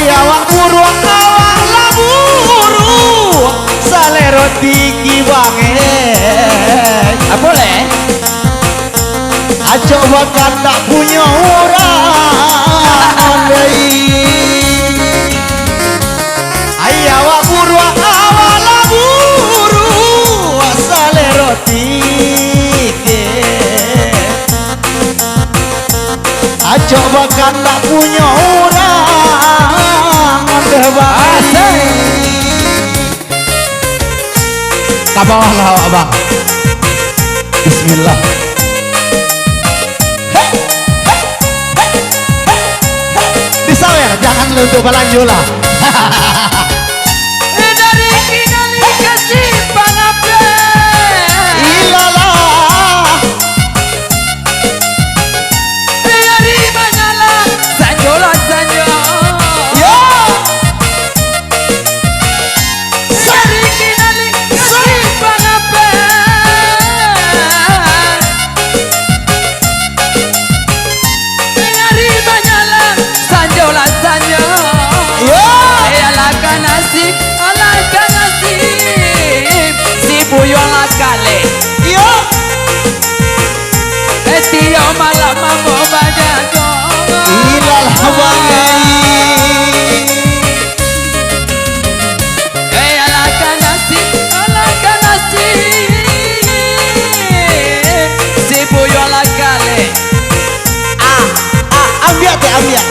ayawak buruk awak laburu salero tinggi banget boleh coba kan tak punya orang ayawak buruk awak laburu salero tinggi coba kan tak punya orang terbaik ke bawah lah abang bismillah disawer jangan lentuk balanjola dari kinali kasih panape ilalah dari banyala sanjola sanjo yo dari kinali kasih panape dari banyala sanjola sanjo yo alaka nasib si buyo lakale yo Tio malam mambo bajago ilalah bangai alaka nasib si buyo lakale ambiak teh ambiak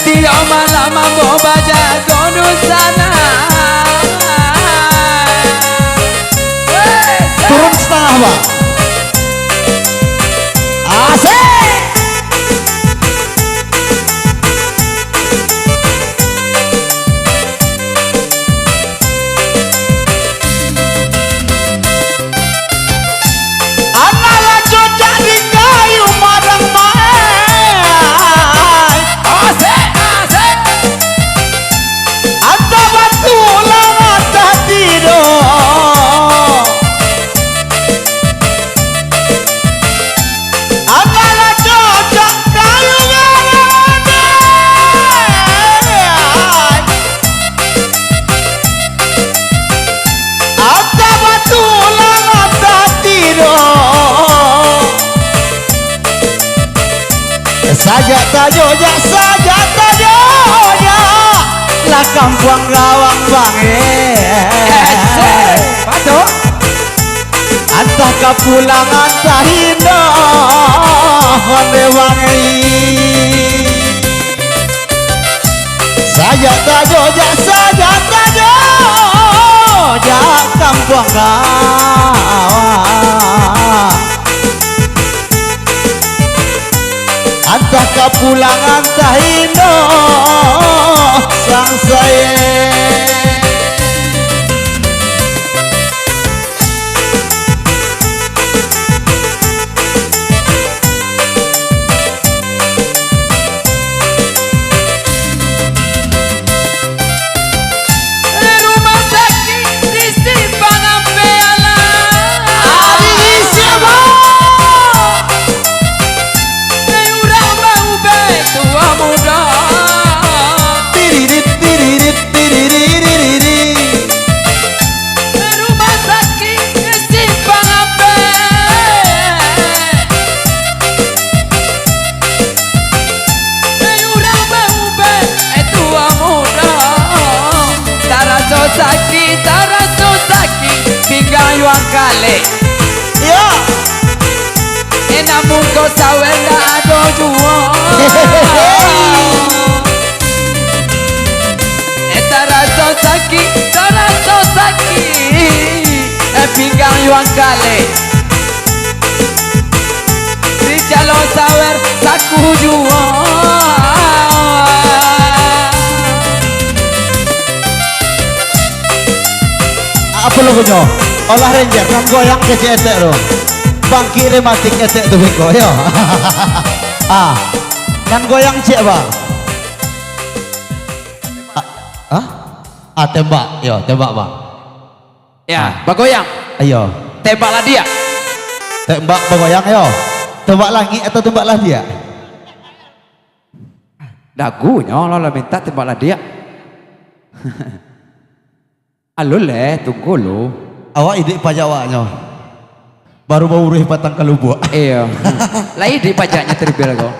Tio malam mambo bajago nusana turun setengah bang asik analah cocok di kayu madang main asik anta batu langat tak tidur analah cocok kayu madang main anta batu langat tak tidur saja tajoja lah kampung gawang banget Pato antah kapulangan tahindo hande wangi saja tajoja kampung gawang antah kapulangan tahindo sang saya rumah sakit di simpang ampeala urang bau betua muda rumah sakit di simpang ampe urang bau betua muda taraso sakit tinggal yuang kale ya namun kau sawenda ado juo taraso sakit pinggang yuang kale si calo sawer saku juo apa lo kunyo olah ranger kan goyang ke cetek lo bangki rematik cetek tuh beko yo kan goyang cek bang tembak yo tembak bang ya bagoyang ayo tembaklah dia tembak bagoyang yo tembak lagi atau tembaklah dia Dagunya Allah minta tembaklah dia. Alo le tunggu lo. Awak ide pajawaknya. Baru mau urih patang kalubuk. Iya. Lain di pajaknya terbiar kau.